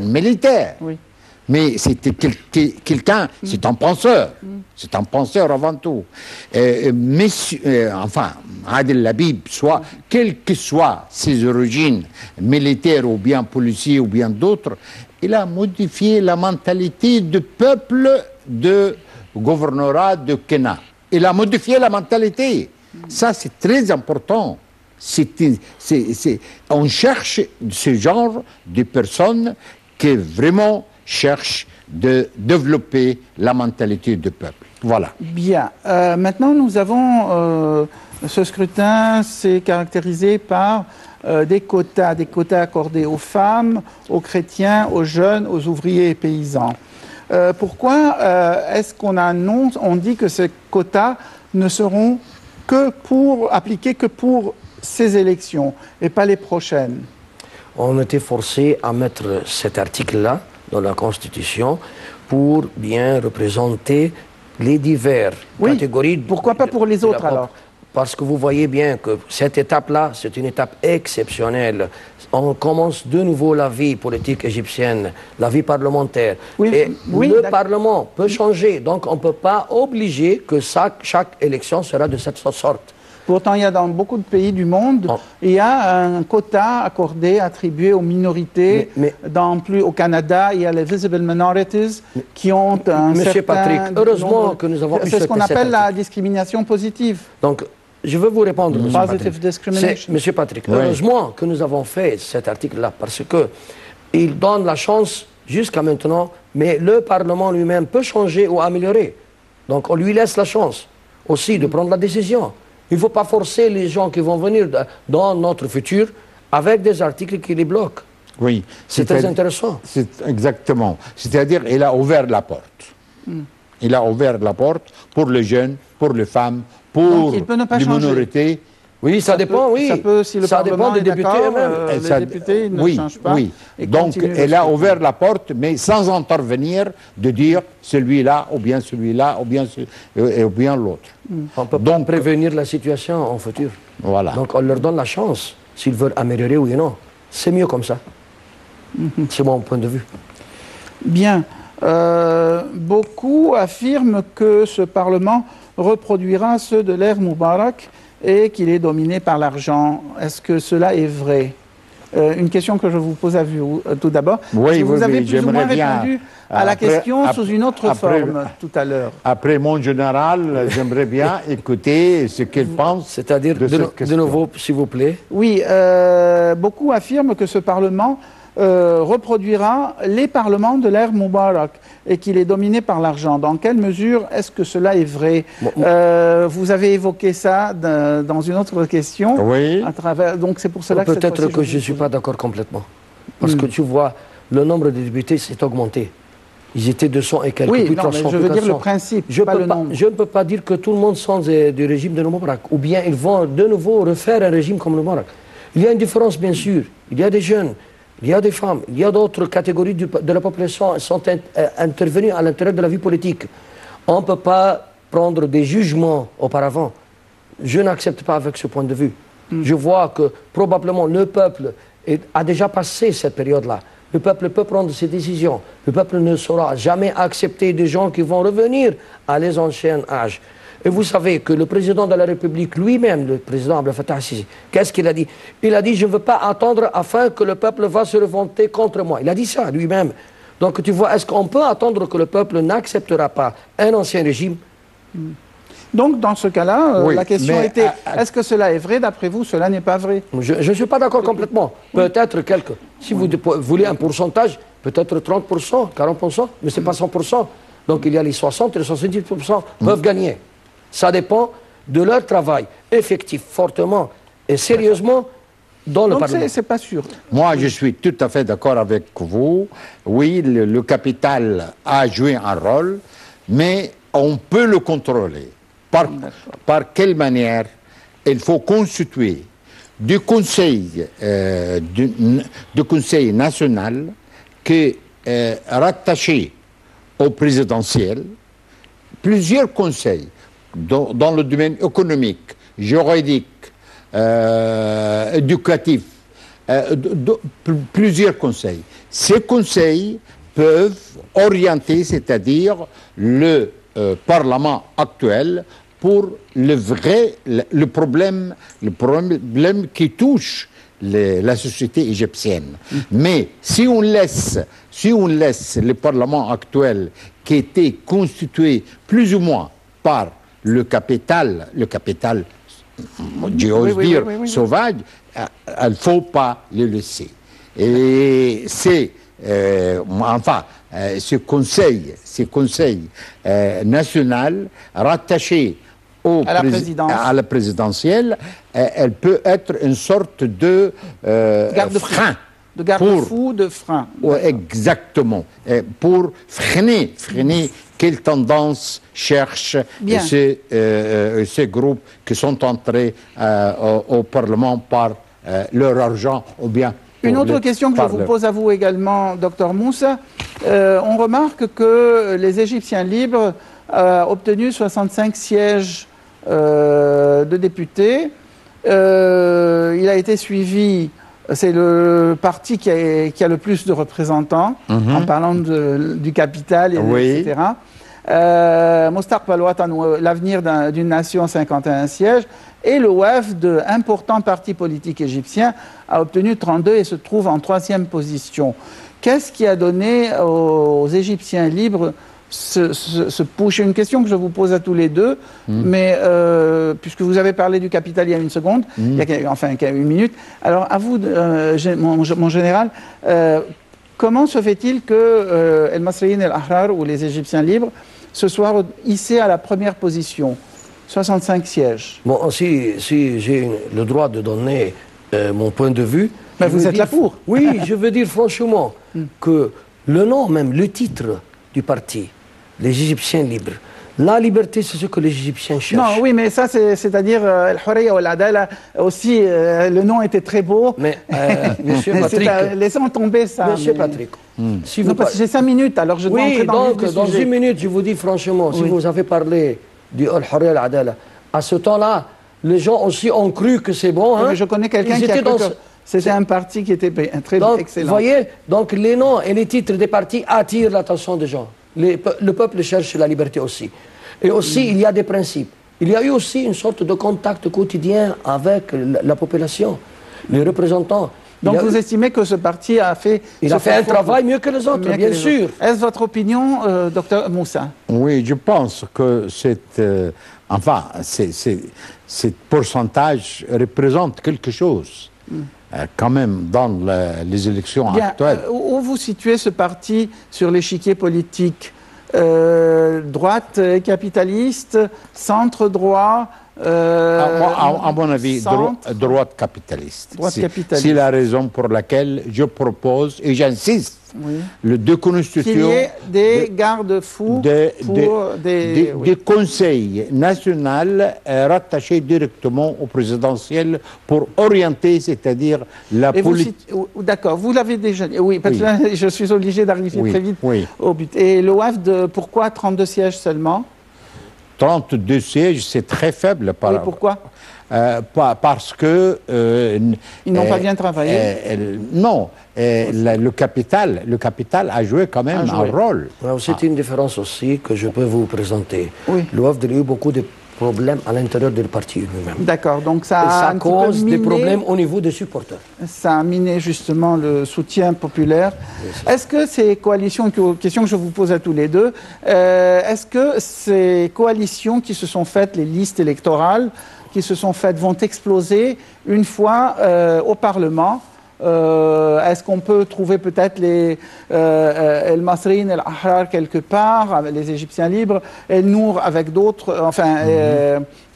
militaire. Oui. Mais c'était quelqu'un, c'est un penseur. C'est un penseur avant tout. Enfin, Adel Labib, quelles que soient ses origines militaires ou bien policiers ou bien d'autres, il a modifié la mentalité du peuple de gouvernorat de Kenya. Il a modifié la mentalité. Ça, c'est très important. On cherche ce genre de personnes qui vraiment cherchent de développer la mentalité du peuple. Voilà. Bien. Maintenant, nous avons ce scrutin, c'est caractérisé par des quotas accordés aux femmes, aux chrétiens, aux jeunes, aux ouvriers et paysans. Pourquoi est-ce on dit que ces quotas ne seront appliqués que pour ces élections et pas les prochaines? On était forcé à mettre cet article-là dans la Constitution pour bien représenter les diverses catégories. Pourquoi pas pour les autres alors? Parce que vous voyez bien que cette étape-là, c'est une étape exceptionnelle. On commence de nouveau la vie politique égyptienne, la vie parlementaire. Le Parlement peut changer, donc on ne peut pas obliger que chaque élection sera de cette sorte. Pourtant, il y a dans beaucoup de pays du monde, il y a un quota accordé, attribué aux minorités. Au Canada, il y a les visible minorities qui ont un Monsieur Patrick, heureusement que nous avons eu c'est ce qu'on appelle la discrimination positive. Donc, je veux vous répondre, Monsieur Positive Patrick. discrimination. Monsieur Patrick, heureusement que nous avons fait cet article-là, parce qu'il donne la chance jusqu'à maintenant, mais le Parlement lui-même peut changer ou améliorer. Donc, on lui laisse la chance aussi de prendre la décision. Il ne faut pas forcer les gens qui vont venir dans notre futur avec des articles qui les bloquent. Oui. C'est très intéressant. Exactement. C'est-à-dire, il a ouvert la porte. Il a ouvert la porte pour les jeunes, pour les femmes, pour les minorités. Oui, ça dépend, ça dépend des députés eux-mêmes. Les députés ne changent pas. Oui. Donc, elle a ouvert la porte, mais sans intervenir de dire celui-là, ou bien celui-là, ou bien l'autre. On peut donc prévenir la situation en futur. Voilà. Donc, on leur donne la chance, s'ils veulent améliorer ou non. C'est mieux comme ça. C'est mon point de vue. Bien. Beaucoup affirment que ce Parlement reproduira ceux de l'ère Moubarak et qu'il est dominé par l'argent. Est-ce que cela est vrai? Une question que je vous pose à vous tout d'abord. Oui, vous avez plus ou moins bien, répondu à la question sous une autre forme tout à l'heure. Après mon général, j'aimerais bien écouter ce qu'il pense. C'est-à-dire, de nouveau, s'il vous plaît. Oui, beaucoup affirment que ce Parlement reproduira les parlements de l'ère Moubarak et qu'il est dominé par l'argent. Dans quelle mesure est-ce que cela est vrai? Vous avez évoqué ça dans une autre question. Oui. Donc c'est pour cela que peut-être que je ne suis pas d'accord complètement. Parce que tu vois, le nombre de députés s'est augmenté. Ils étaient 200 et quelques, oui, plus 300, je veux dire le principe, pas le nombre. Je ne peux pas dire que tout le monde sont du régime de Moubarak. Ou bien ils vont de nouveau refaire un régime comme le Moubarak. Il y a une différence, bien sûr. Il y a des jeunes. Il y a des femmes, il y a d'autres catégories de la population qui sont intervenues à l'intérieur de la vie politique. On ne peut pas prendre des jugements auparavant. Je n'accepte pas avec ce point de vue. Je vois que probablement le peuple a déjà passé cette période-là. Le peuple peut prendre ses décisions. Le peuple ne saura jamais accepter des gens qui vont revenir à les anciens âges. Et vous savez que le président de la République lui-même, le président Abdel Fattah al-Sisi, qu'est-ce qu'il a dit? Il a dit « je ne veux pas attendre afin que le peuple va se revolter contre moi ». Il a dit ça lui-même. Donc tu vois, est-ce qu'on peut attendre que le peuple n'acceptera pas un ancien régime? Donc dans ce cas-là, la question était, est-ce que cela est vrai? D'après vous, cela n'est pas vrai? Je ne suis pas d'accord complètement. Peut-être quelques. Si vous voulez un pourcentage, peut-être 30%, 40%, mais ce n'est pas 100%. Donc il y a les 60 et les 70% peuvent gagner. Ça dépend de leur travail effectif, fortement et sérieusement dans le Parlement. Donc c'est pas sûr. Moi, je suis tout à fait d'accord avec vous. Oui, le capital a joué un rôle, mais on peut le contrôler. Par quelle manière? Il faut constituer du conseil national qui est rattaché au présidentiel, plusieurs conseils dans le domaine économique, juridique, éducatif, plusieurs conseils. Ces conseils peuvent orienter, c'est-à-dire le Parlement actuel pour le problème qui touche la société égyptienne. Mais si on laisse le Parlement actuel qui était constitué plus ou moins par le capital, j'ose dire, sauvage, il ne faut pas le laisser. Et c'est, ce conseil national rattaché à la présidentielle, elle peut être une sorte de frein. De garde-fou, de frein. Exactement. Pour freiner quelle tendance cherchent ces groupes qui sont entrés au Parlement par leur argent ou bien... Une autre question que je vous pose à vous également, Dr Moussa. On remarque que les Égyptiens libres ont obtenu 65 sièges de députés. Il a été suivi, c'est le parti qui a le plus de représentants, en parlant du capital, etc. Mostaqbal Watan, l'avenir d'une nation, 51 sièges. Et le WAFD, important parti politique égyptien, a obtenu 32 et se trouve en 3e position. Qu'est-ce qui a donné aux Égyptiens libres ce push? C'est une question que je vous pose à tous les deux, mais puisque vous avez parlé du capital il y a une seconde, il y a une minute, alors à vous, mon général, comment se fait-il que El Masriyin El Ahrar, ou les Égyptiens libres, se soient hissés à la première position? 65 sièges. Bon, si j'ai le droit de donner mon point de vue... Mais vous êtes là pour. Oui, je veux dire franchement que le nom même, le titre du parti, les Égyptiens libres, la liberté, c'est ce que les Égyptiens cherchent. Non, oui, mais ça, c'est-à-dire Al-Hurriya ou Al-Adala, aussi, le nom était très beau. Mais, monsieur Patrick... laissons tomber ça. Monsieur Patrick... Si vous parce que j'ai 5 minutes, alors je dois entrer dans 1 minute, je vous dis franchement, si vous avez parlé du Al-Hurriya Al-Adala, à ce temps-là, les gens aussi ont cru que c'est bon. Hein? Mais je connais quelqu'un qui a cru que c'était un parti qui était très excellent. Vous voyez, donc les noms et les titres des partis attirent l'attention des gens. Le peuple cherche la liberté aussi. Et aussi, il y a des principes. Il y a eu aussi une sorte de contact quotidien avec la population, les représentants. Donc vous estimez que ce parti a fait... Il a fait un travail mieux que les autres, bien sûr. Est-ce votre opinion, docteur Moussa? Oui, je pense que ce pourcentage représente quelque chose, quand même, dans les élections actuelles. Où vous situez ce parti sur l'échiquier politique? Droite capitaliste, centre-droit? À mon avis, droite capitaliste. C'est la raison pour laquelle je propose, et j'insiste, le déconstitution... Qu'il y ait des garde-fous pour des conseils nationaux rattachés directement au présidentiel pour orienter, c'est-à-dire la politique... D'accord, vous l'avez déjà dit. Oui, parce que je suis obligé d'arriver très vite au but. Et le WAFD, pourquoi 32 sièges seulement? 32 sièges, c'est très faible. Pourquoi? Parce que... ils n'ont pas bien travaillé? Non, le capital a joué quand même un rôle. C'est une différence aussi que je peux vous présenter. Le WAFD a eu beaucoup de problèmes à l'intérieur du parti lui-même. D'accord, donc ça cause des problèmes au niveau des supporters. Ça a miné justement le soutien populaire. Est-ce que ces coalitions, question que je vous pose à tous les deux, est-ce que ces coalitions qui se sont faites, les listes électorales qui se sont faites, vont exploser une fois au Parlement? Est-ce qu'on peut trouver peut-être les El Masriyin El Ahrar quelque part, avec les Égyptiens libres, El Nour avec d'autres, enfin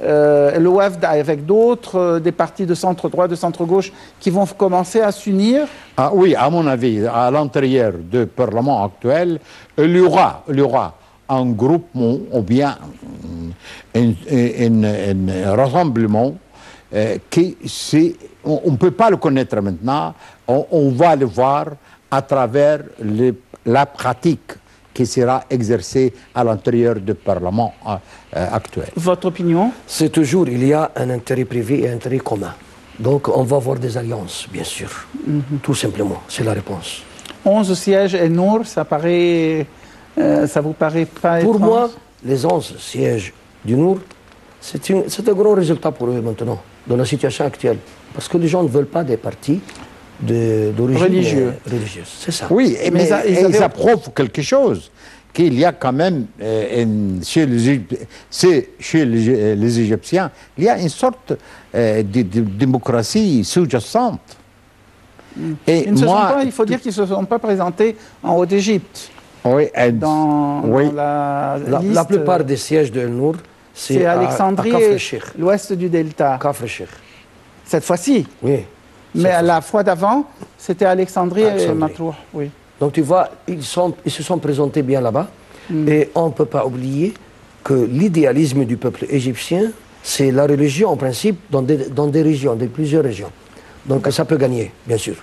le WAFD avec d'autres, des partis de centre-droit, de centre-gauche qui vont commencer à s'unir? Oui, à mon avis, à l'intérieur du Parlement actuel, il y aura un groupement ou bien un rassemblement on ne peut pas le connaître maintenant, on va le voir à travers la pratique qui sera exercée à l'intérieur du Parlement actuel. Votre opinion? C'est toujours, il y a un intérêt privé et un intérêt commun. Donc on va avoir des alliances, bien sûr. Tout simplement, c'est la réponse. 11 sièges et Nour, ça vous paraît pas Pour étrange? moi, les 11 sièges du Nour, c'est un grand résultat pour eux maintenant, dans la situation actuelle. Parce que les gens ne veulent pas des partis d'origine religieuse. C'est ça. Oui, mais ils avaient... ça prouve quelque chose, qu'il y a quand même, chez les Égyptiens, il y a une sorte de démocratie sous-jacente. Et il faut dire qu'ils ne se sont pas présentés en haut d'Égypte. Oui, dans la liste. La plupart des sièges de El Nour, c'est Alexandrie et l'ouest du delta. Kafr Sheikh. Cette fois-ci. Oui. Mais à la fois d'avant, c'était Alexandrie et Matrouh. Oui. Donc tu vois, ils se sont présentés bien là-bas. Et on ne peut pas oublier que l'idéalisme du peuple égyptien, c'est la religion en principe dans des régions, dans plusieurs régions. Donc ça peut gagner, bien sûr.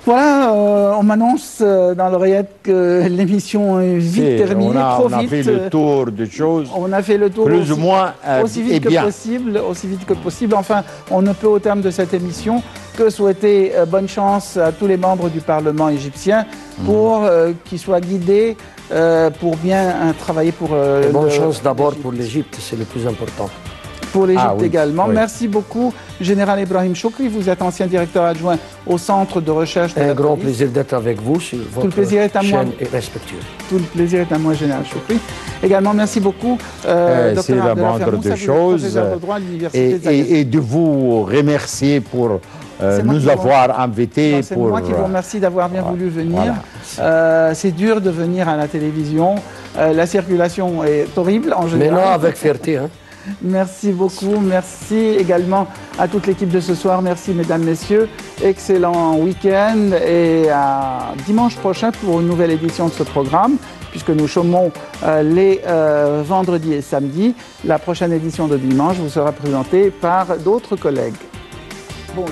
Voilà, on m'annonce dans l'oreillette que l'émission est vite terminée, trop vite. On a fait le tour des choses. On a fait le tour plus ou moins aussi vite que possible. Enfin, on ne peut au terme de cette émission que souhaiter bonne chance à tous les membres du Parlement égyptien pour qu'ils soient guidés pour bien travailler pour... bonne chance d'abord pour l'Égypte, c'est le plus important. Pour l'Égypte également. Oui. Merci beaucoup, Général Ibrahim Choukri. Vous êtes ancien directeur adjoint au Centre de recherche de la police. Un grand plaisir d'être avec vous sur votre chaîne et respectueux. Tout le plaisir est à moi, Général Choukri. Également, merci beaucoup, c'est la moindre des choses. Et de vous remercier pour nous avoir invités. C'est moi qui vous remercie d'avoir bien voulu venir. Voilà. C'est dur de venir à la télévision. La circulation est horrible en général. Mais non, avec fierté. Hein. Merci beaucoup. Merci également à toute l'équipe de ce soir. Merci, mesdames, messieurs. Excellent week-end et à dimanche prochain pour une nouvelle édition de ce programme, puisque nous chômons les vendredis et samedis. La prochaine édition de dimanche vous sera présentée par d'autres collègues. Bon.